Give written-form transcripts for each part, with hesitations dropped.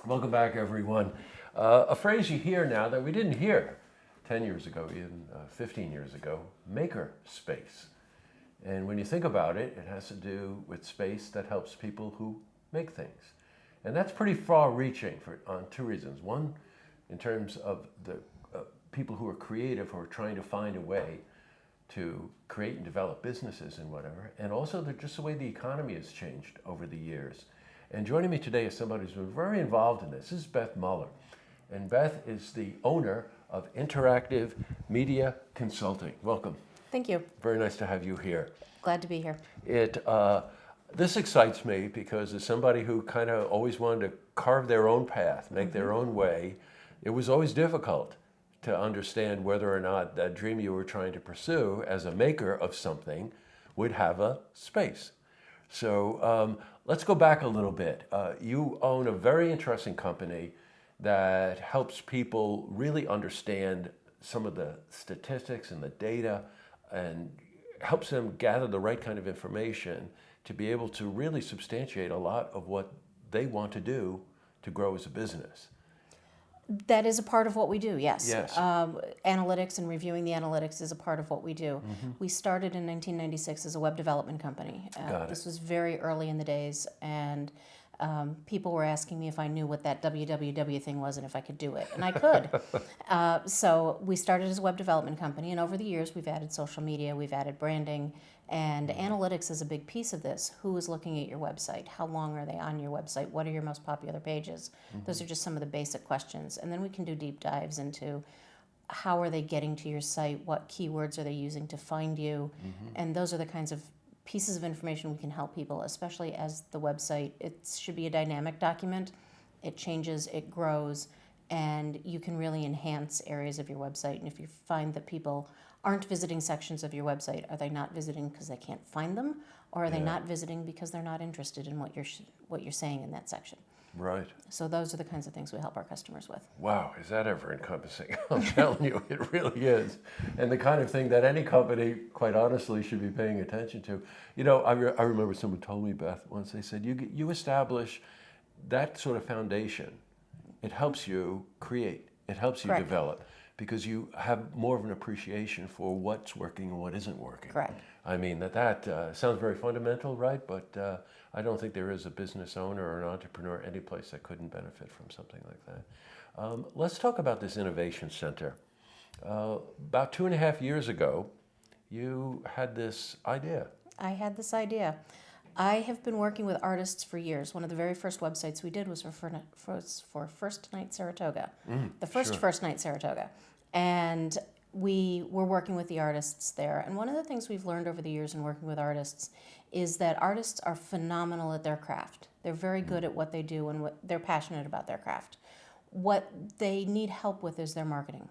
Welcome back, everyone. A phrase you hear now that we didn't hear 10 years ago, even 15 years ago, maker space. And when you think about it, it has to do with space that helps people who make things. And that's pretty far reaching on two reasons. One, in terms of the people who are creative, who are trying to find a way to create and develop businesses and whatever, and also just the way the economy has changed over the years. And joining me today is somebody who's been very involved in this. This is Beth Muller. And Beth is the owner of Interactive Media Consulting. Welcome. Thank you. Very nice to have you here. Glad to be here. This excites me because as somebody who kind of always wanted to carve their own path, make their own way, it was always difficult to understand whether or not that dream you were trying to pursue as a maker of something would have a space. So let's go back a little bit. You own a very interesting company that helps people really understand some of the statistics and the data and helps them gather the right kind of information to be able to really substantiate a lot of what they want to do to grow as a business. That is a part of what we do, yes. Yes. Analytics and reviewing the analytics is a part of what we do. We started in 1996 as a web development company. This was very early in the days, and people were asking me if I knew what that www thing was and if I could do it, and I could. So we started as a web development company, and over the years we've added social media, we've added branding, and analytics is a big piece of this. Who is looking at your website? How long are they on your website? What are your most popular pages? Those are just some of the basic questions. And then we can do deep dives into how are they getting to your site? What keywords are they using to find you? And those are the kinds of pieces of information we can help people, especially as the website, it should be a dynamic document. It changes, it grows, and you can really enhance areas of your website. And if you find that people aren't visiting sections of your website, are they not visiting because they can't find them, or are they not visiting because they're not interested in what you're saying in that section? Right. So those are the kinds of things we help our customers with. Wow, is that ever encompassing? I'm telling you, it really is. And the kind of thing that any company, quite honestly, should be paying attention to. You know, I remember someone told me, Beth, once they said, you establish that sort of foundation. It helps you create. It helps you Correct. develop because you have more of an appreciation for what's working and what isn't working. Correct. I mean, that sounds very fundamental, right? But I don't think there is a business owner or an entrepreneur any place that couldn't benefit from something like that. Let's talk about this innovation center. About 2.5 years ago, you had this idea. I had this idea. I have been working with artists for years. One of the very first websites we did was for First Night Saratoga, the first First Night Saratoga. And we were working with the artists there. And one of the things we've learned over the years in working with artists is that artists are phenomenal at their craft. They're very good at what they do and they're passionate about their craft. What they need help with is their marketing.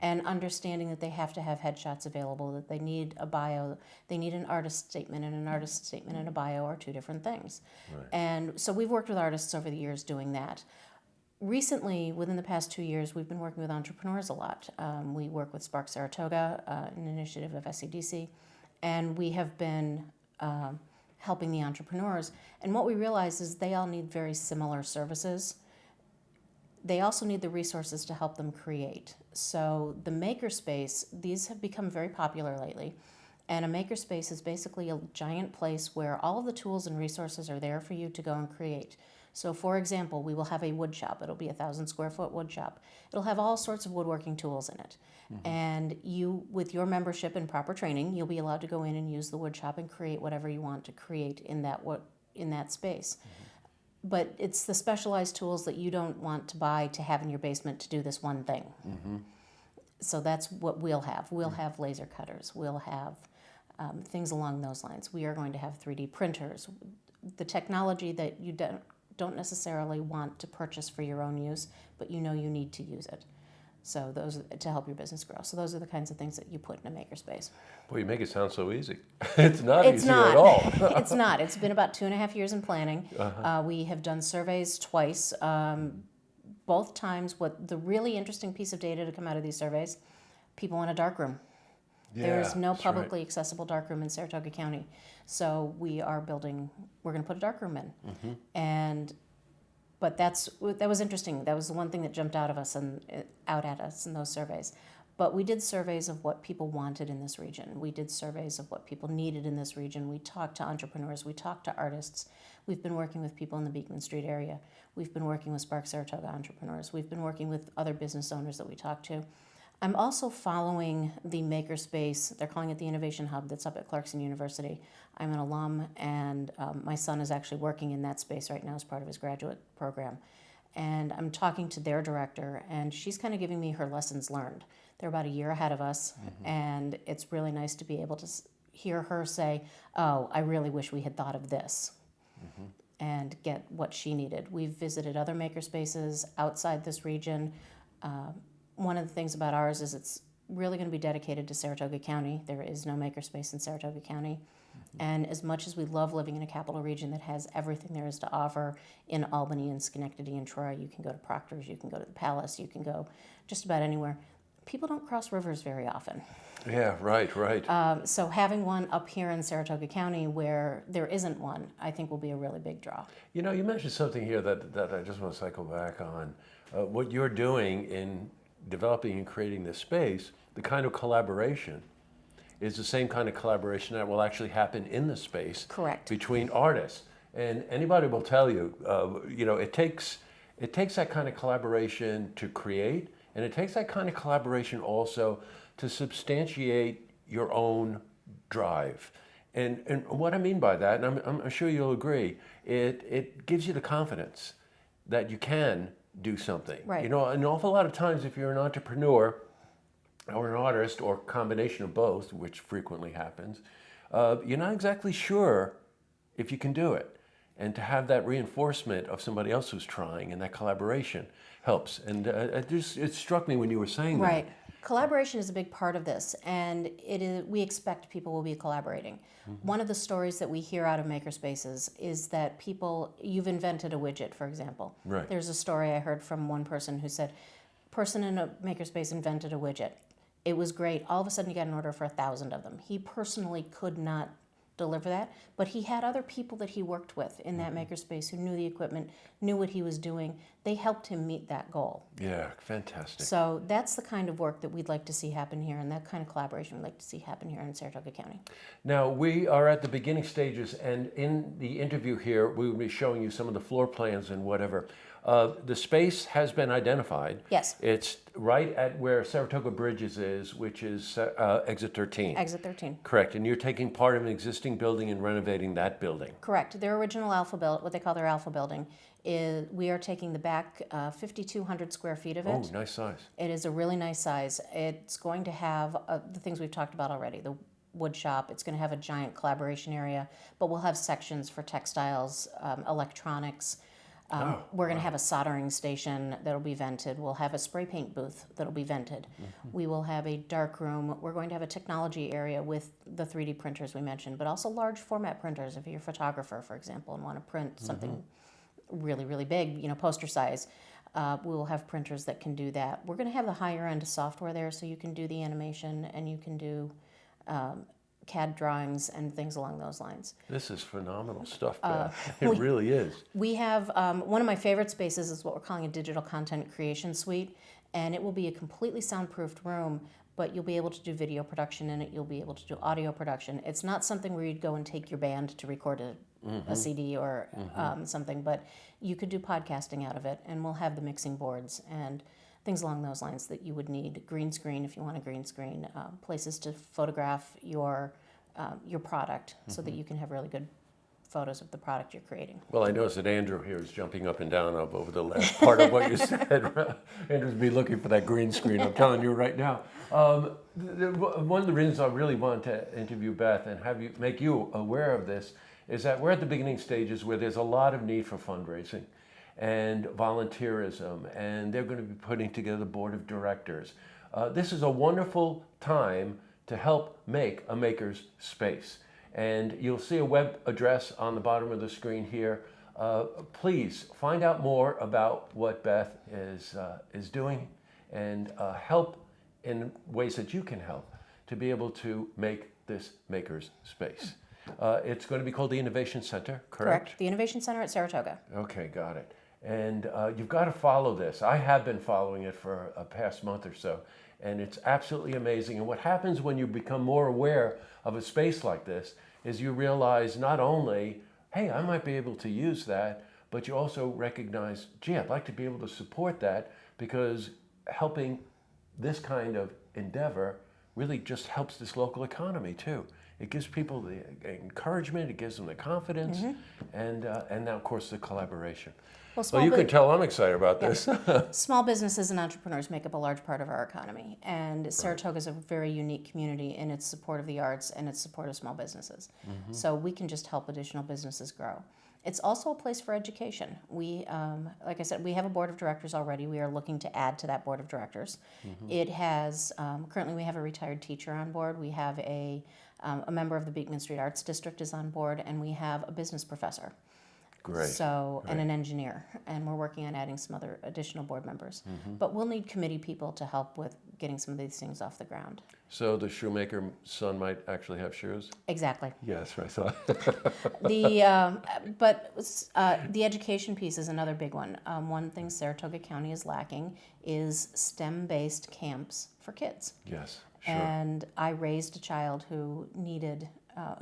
And understanding that they have to have headshots available, that they need a bio, they need an artist statement, and an artist statement and a bio are two different things. Right. And so we've worked with artists over the years doing that. Recently, within the past 2 years, we've been working with entrepreneurs a lot. We work with Spark Saratoga, an initiative of SCDC, and we have been helping the entrepreneurs. And what we realize is they all need very similar services. They also need the resources to help them create. So the makerspace, these have become very popular lately. And a makerspace is basically a giant place where all of the tools and resources are there for you to go and create. So for example, we will have a wood shop. It'll be a 1,000 square foot wood shop. It'll have all sorts of woodworking tools in it. And you, with your membership and proper training, you'll be allowed to go in and use the wood shop and create whatever you want to create in that space. But it's the specialized tools that you don't want to buy to have in your basement to do this one thing. So that's what we'll have. We'll have laser cutters. We'll have things along those lines. We are going to have 3D printers. The technology that you don't necessarily want to purchase for your own use, but you know you need to use it. So those to help your business grow. So those are the kinds of things that you put in a makerspace. Well, you make it sound so easy. It's not easy at all. It's not. It's been about 2.5 years in planning. We have done surveys twice. Both times, what the really interesting piece of data to come out of these surveys, people want a dark room. There is no publicly accessible darkroom in Saratoga County. So we're going to put a darkroom in. But that was interesting. That was the one thing that jumped out at us in those surveys. But we did surveys of what people wanted in this region. We did surveys of what people needed in this region. We talked to entrepreneurs. We talked to artists. We've been working with people in the Beekman Street area. We've been working with Spark Saratoga entrepreneurs. We've been working with other business owners that we talked to. I'm also following the makerspace. They're calling it the Innovation Hub that's up at Clarkson University. I'm an alum, and my son is actually working in that space right now as part of his graduate program. And I'm talking to their director, and she's kind of giving me her lessons learned. They're about a year ahead of us, and it's really nice to be able to hear her say, oh, I really wish we had thought of this, and get what she needed. We've visited other makerspaces outside this region. One of the things about ours is it's really going to be dedicated to Saratoga County. There is no makerspace in Saratoga County. And as much as we love living in a capital region that has everything there is to offer in Albany and Schenectady and Troy, you can go to Proctor's, you can go to the Palace, you can go just about anywhere. People don't cross rivers very often. Yeah, right. So having one up here in Saratoga County where there isn't one, I think will be a really big draw. You know, you mentioned something here that I just want to cycle back on. What you're doing in developing and creating this space, the kind of collaboration is the same kind of collaboration that will actually happen in the space. Correct. Between artists. And anybody will tell you, it takes that kind of collaboration to create, and it takes that kind of collaboration also to substantiate your own drive. And what I mean by that, and I'm sure you'll agree, it gives you the confidence that you can do something. Right. You know, an awful lot of times if you're an entrepreneur or an artist or a combination of both, which frequently happens, you're not exactly sure if you can do it. And to have that reinforcement of somebody else who's trying and that collaboration helps. And it struck me when you were saying that. Right. Collaboration is a big part of this, and we expect people will be collaborating. One of the stories that we hear out of makerspaces is that you've invented a widget, for example. Right. There's a story I heard from one person who said, person in a makerspace invented a widget. It was great. All of a sudden he got an order for 1,000 of them. He personally could not deliver that, but he had other people that he worked with in that makerspace who knew the equipment, knew what he was doing. They helped him meet that goal. Yeah, fantastic. So that's the kind of work that we'd like to see happen here, and that kind of collaboration we'd like to see happen here in Saratoga County. Now, we are at the beginning stages, and in the interview here, we will be showing you some of the floor plans and whatever. The space has been identified. Yes. It's right at where Saratoga Bridges is, which is exit 13. Exit 13. Correct, and you're taking part of an existing building and renovating that building. Correct. Their original Alpha build, what they call their Alpha building, is we are taking the back 5,200 square feet of it. Oh, nice size. It is a really nice size. It's going to have the things we've talked about already, the wood shop. It's going to have a giant collaboration area, but we'll have sections for textiles, electronics. We're going to have a soldering station that'll be vented. We'll have a spray paint booth that'll be vented. We will have a dark room. We're going to have a technology area with the 3D printers we mentioned, but also large format printers. If you're a photographer, for example, and want to print something really, really big, poster size, we will have printers that can do that. We're going to have the higher end software there, so you can do the animation and you can do CAD drawings and things along those lines. This is phenomenal stuff, Beth. It really is. We have, one of my favorite spaces is what we're calling a digital content creation suite, and it will be a completely soundproofed room, but you'll be able to do video production in it, you'll be able to do audio production. It's not something where you'd go and take your band to record a CD or something, but you could do podcasting out of it, and we'll have the mixing boards and things along those lines that you would need. Green screen, if you want a green screen, places to photograph your product so that you can have really good photos of the product you're creating. Well, I noticed that Andrew here is jumping up and down over the last part of what you said. Andrew's been looking for that green screen, I'm telling you right now. One of the reasons I really wanted to interview Beth and make you aware of this is that we're at the beginning stages where there's a lot of need for fundraising and volunteerism, and they're going to be putting together the board of directors. This is a wonderful time to help make a maker's space. And you'll see a web address on the bottom of the screen here. Please find out more about what Beth is doing and help in ways that you can help to be able to make this maker's space. It's going to be called the Innovation Center, correct? Correct. The Innovation Center at Saratoga. Okay, got it. And you've got to follow this. I have been following it for a past month or so, and it's absolutely amazing. And what happens when you become more aware of a space like this is you realize not only, hey, I might be able to use that, but you also recognize, gee, I'd like to be able to support that, because helping this kind of endeavor really just helps this local economy too. It gives people the encouragement, it gives them the confidence, and now, of course, the collaboration. Well, you can tell I'm excited about this. Small businesses and entrepreneurs make up a large part of our economy, and Saratoga is a very unique community in its support of the arts and its support of small businesses. So we can just help additional businesses grow. It's also a place for education. We, like I said, we have a board of directors already. We are looking to add to that board of directors. It has, currently we have a retired teacher on board. We have a member of the Beekman Street Arts District is on board, and we have a business professor. Great. So, and an engineer, and we're working on adding some other additional board members. But we'll need committee people to help with getting some of these things off the ground. So the shoemaker son might actually have shoes? Exactly. Yes, I saw. The education piece is another big one. One thing Saratoga County is lacking is STEM-based camps for kids. Yes, sure. And I raised a child who needed,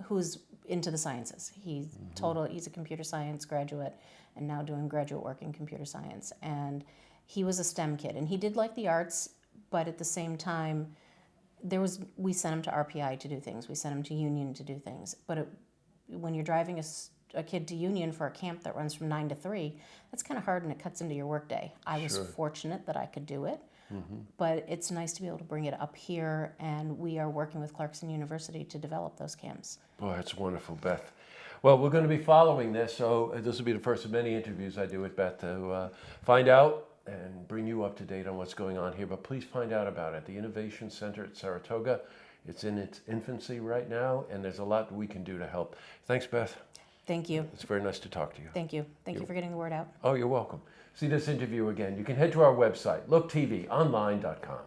who's into the sciences. He's a computer science graduate and now doing graduate work in computer science. And he was a STEM kid, and he did like the arts, but at the same time, we sent him to RPI to do things. We sent him to Union to do things. But when you're driving a kid to Union for a camp that runs from 9 to 3, that's kind of hard, and it cuts into your workday. I was fortunate that I could do it. But it's nice to be able to bring it up here, and we are working with Clarkson University to develop those camps. Boy, that's wonderful, Beth. Well, we're going to be following this, so this will be the first of many interviews I do with Beth to find out and bring you up to date on what's going on here. But please find out about it. The Innovation Center at Saratoga, it's in its infancy right now, and there's a lot we can do to help. Thanks, Beth. Thank you. It's very nice to talk to you. Thank you. Thank you for getting the word out. Oh, you're welcome. See this interview again. You can head to our website, looktvonline.com.